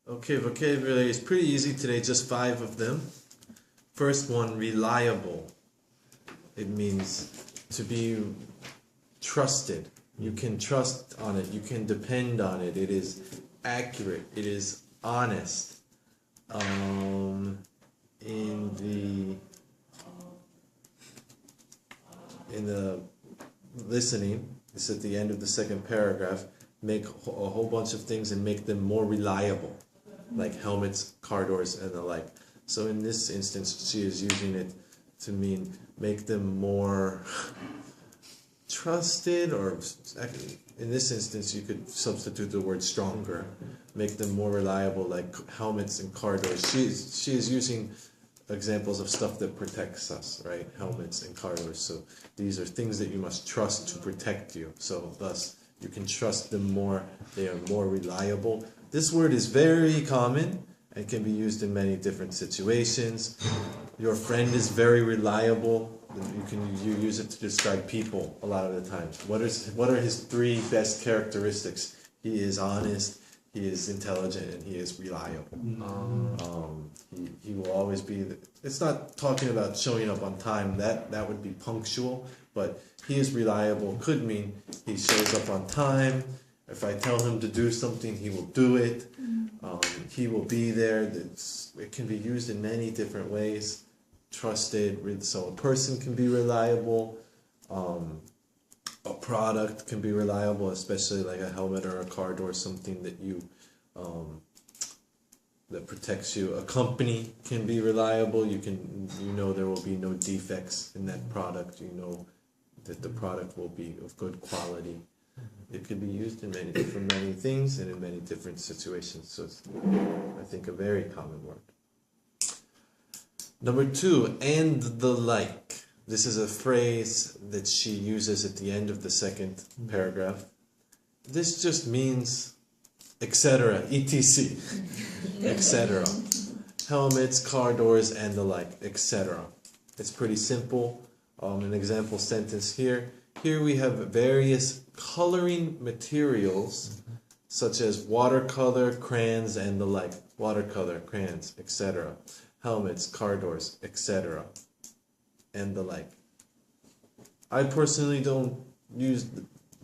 Okay, vocabulary is pretty easy today, just 5 of them. First one, reliable. It means to be trusted. You can trust on it, you can depend on it. It is accurate, it is honest. In the listening, it's at the end of the second paragraph, make a whole bunch of things and make them more reliable, like helmets, car doors, and the like. So in this instance, she is using it to mean make them more trusted, or in this instance, you could substitute the word stronger, make them more reliable, like helmets and car doors. She is using examples of stuff that protects us, right? Helmets and car doors. So these are things that you must trust to protect you. So thus, you can trust them more. They are more reliable. This word is very common and can be used in many different situations. Your friend is very reliable. You use it to describe people a lot of the time. What are his 3 best characteristics? He is honest, he is intelligent, and he is reliable. He will always be. It's not talking about showing up on time. That would be punctual. But he is reliable could mean he shows up on time. If I tell him to do something, he will do it. He will be there. It can be used in many different ways. Trusted, so a person can be reliable. A product can be reliable, especially like a helmet or a car door, something that that protects you. A company can be reliable. You know there will be no defects in that product. You know that the product will be of good quality. It can be used for many things and in many different situations. So it's, I think, a very common word. Number 2, and the like. This is a phrase that she uses at the end of the second paragraph. This just means etc., etc., etc. Helmets, car doors, and the like, etc. It's pretty simple. An example sentence here. Here we have various coloring materials, such as watercolor, crayons, and the like. Watercolor, crayons, etc. Helmets, car doors, etc. and the like. I personally don't use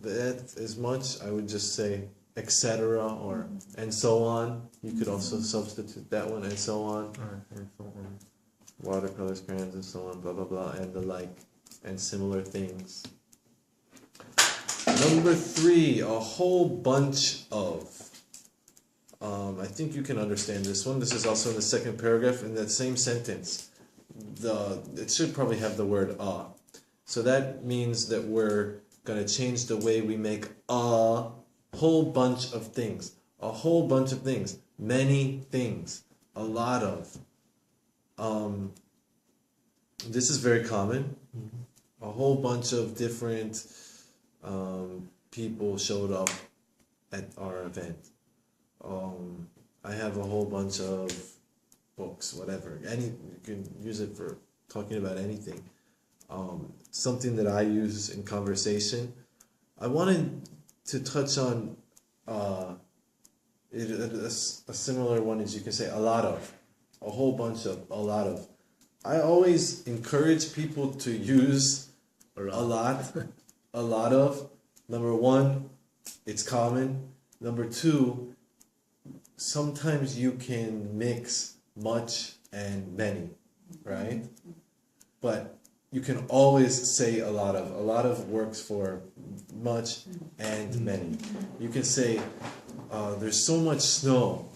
that as much. I would just say etc. or and so on. You could also substitute that one, and so on. Watercolors, crayons, and so on, blah blah blah, and the like, and similar things. Number 3, a whole bunch of. I think you can understand this one. This is also in the second paragraph in that same sentence. It should probably have the word "a." So that means that we're going to change the way we make a whole bunch of things. A whole bunch of things. Many things. A lot of. This is very common. A whole bunch of different people showed up at our event. I have a whole bunch of books, whatever. You can use it for talking about anything. Something that I use in conversation. I wanted to touch on a similar one, as you can say, a lot of, a whole bunch of, a lot of. I always encourage people to use a lot, a lot of. Number 1, it's common. Number 2, sometimes you can mix much and many, right? But you can always say a lot of. A lot of works for much and many. You can say, there's so much snow.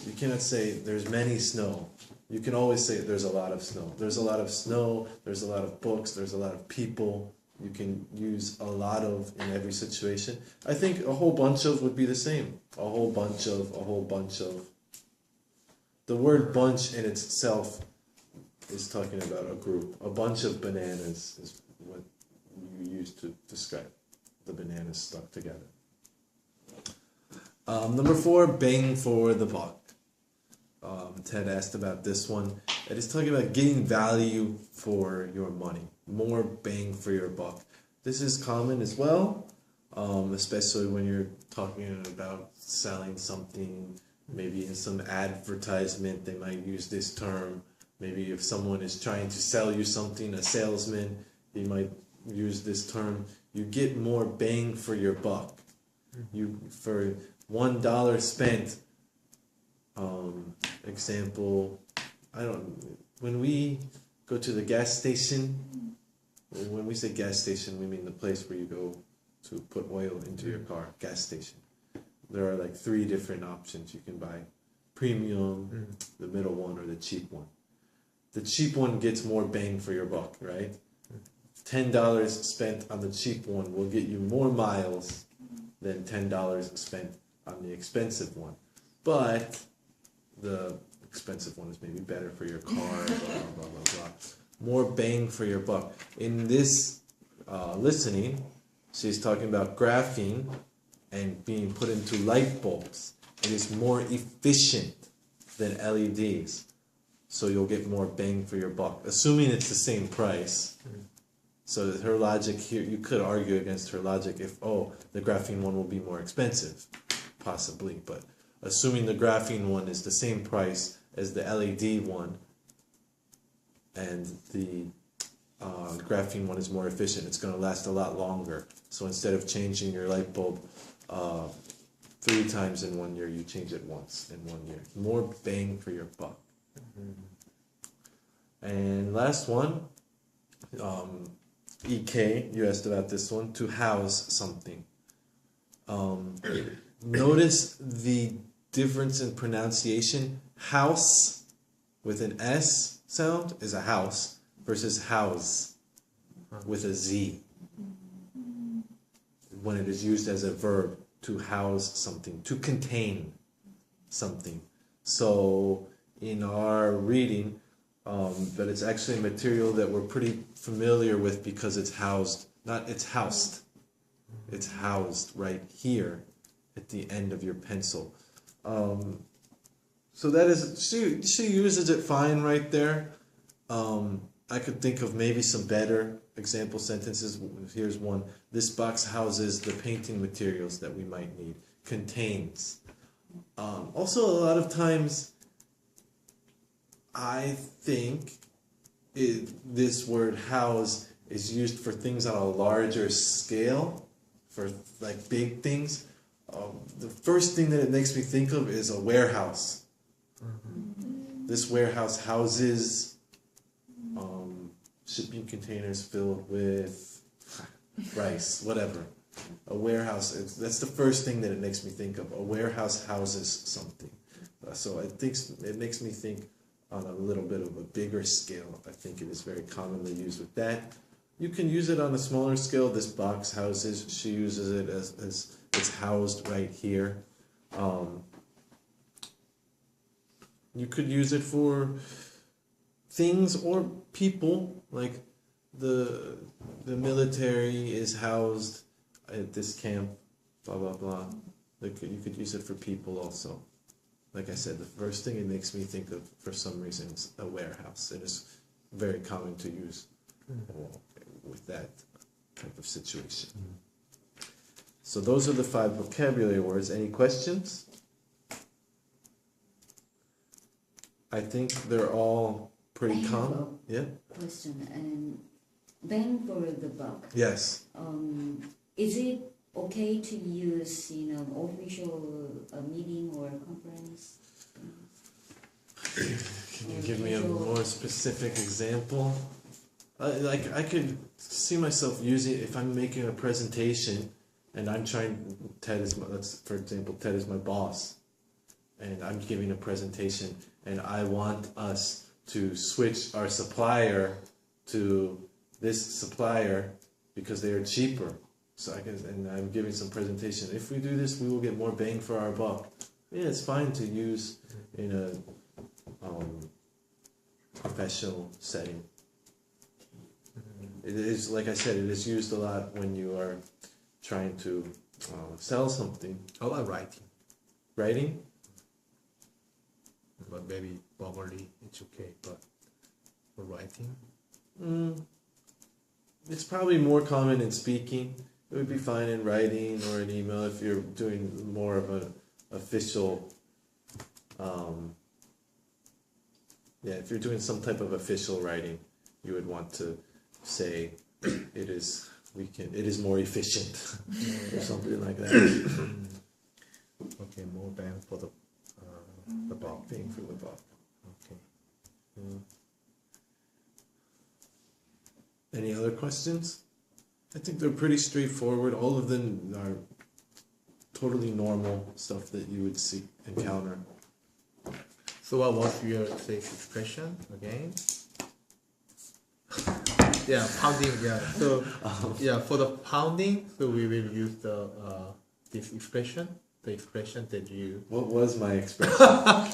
You cannot say there's many snow. You can always say there's a lot of snow. There's a lot of snow, there's a lot of books, there's a lot of people. You can use a lot of in every situation. I think a whole bunch of would be the same. A whole bunch of, a whole bunch of. The word bunch in itself is talking about a group. A bunch of bananas is what you use to describe the bananas stuck together. Number 4, bang for the buck. Ted asked about this one. It is talking about getting value for your money. More bang for your buck. This is common as well, especially when you're talking about selling something Maybe in some advertisement they might use this term. Maybe if someone is trying to sell you something, a salesman, he might use this term. You get more bang for your buck. You for $1 spent. Example, when we go to the gas station, when we say gas station, we mean the place where you go to put oil into your car, gas station. There are like 3 different options you can buy. Premium, the middle one, or the cheap one. The cheap one gets more bang for your buck, right? $10 spent on the cheap one will get you more miles than $10 spent on the expensive one. But the expensive one is maybe better for your car, blah, blah, blah, blah. More bang for your buck. In this listening, she's talking about graphene and being put into light bulbs. It is more efficient than LEDs. So you'll get more bang for your buck, assuming it's the same price. So that her logic here, you could argue against her logic if, the graphene one will be more expensive, possibly. But assuming the graphene one is the same price as the LED one, and the graphene one is more efficient, it's going to last a lot longer. So instead of changing your light bulb 3 times in 1 year, you change it once in 1 year. More bang for your buck. And last one, EK, you asked about this one, to house something. Notice the difference in pronunciation. House with an S sound is a house versus house with a Z. When it is used as a verb, to house something, to contain something. So in our reading, but it's actually a material that we're pretty familiar with because it's housed, it's housed right here at the end of your pencil. So that is, she uses it fine right there. I could think of maybe some better example sentences. Here's one. This box houses the painting materials that we might need. Contains. Also, a lot of times, I think this word house is used for things on a larger scale, for like big things. The first thing that it makes me think of is a warehouse. This warehouse houses shipping containers filled with rice, whatever. A warehouse, that's the first thing that it makes me think of. A warehouse houses something. So I think it makes me think on a little bit of a bigger scale. I think it is very commonly used with that. You can use it on a smaller scale. This box houses, she uses it as it's housed right here. You could use it for things or people, like the military is housed at this camp, blah, blah, blah. You could use it for people also. Like I said, the first thing it makes me think of, for some reason, is a warehouse. It is very common to use with that type of situation. So those are the 5 vocabulary words. Any questions? I think they're all pretty common. Yeah? Question. And bang for the buck. Yes. Is it okay to use in an official meeting or conference? Can you give me a more specific example? Like I could see myself using it if I'm making a presentation and I'm trying. For example, Ted is my boss, and I'm giving a presentation, and I want us to switch our supplier to this supplier because they are cheaper. So and I'm giving some presentation. If we do this, we will get more bang for our buck. Yeah, it's fine to use in a professional setting. It is, like I said, it is used a lot when you are trying to sell something. How about writing? Writing? But maybe verbally it's okay, but for writing? It's probably more common in speaking. It would be fine in writing or an email if you're doing more of an official Yeah, if you're doing some type of official writing, you would want to say it is more efficient or something like that. Okay, more bang for the buck. Paying for the buck. Okay. Any other questions? I think they're pretty straightforward. All of them are totally normal stuff that you would encounter. So what was your today's expression again? Yeah, pounding. Yeah. So yeah, for the pounding, so we will use the this expression, the expression that you. What was my expression?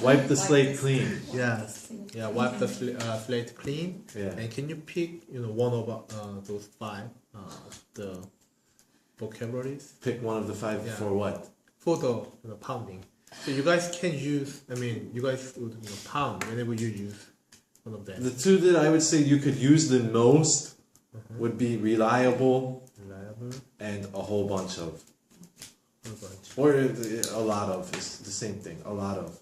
Wipe the slate clean. Yes. Yeah. Wipe the slate clean. Yeah. And can you pick one of those 5 the vocabularies Pick one of the 5 Yeah. for what? for the pounding? So you guys can use. I mean, you guys would pound whenever you use one of them. The 2 that I would say you could use the most would be reliable Reliable. and a whole bunch of. Whole bunch. Or a lot of. It's the same thing. A lot of.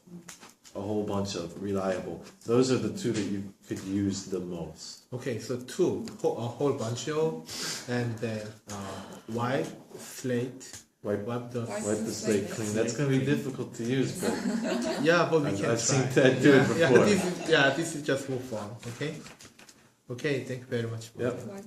A whole bunch of. Reliable. Those are the 2 that you could use the most. Okay, so 2, a whole bunch of, and then wipe slate. Wipe the Wipe the slate clean. That's going to be difficult to use, but yeah, but we can I've try. seen Ted do it Yeah, before. this is just for fun. Okay. Okay, thank you very much. For Yep. that.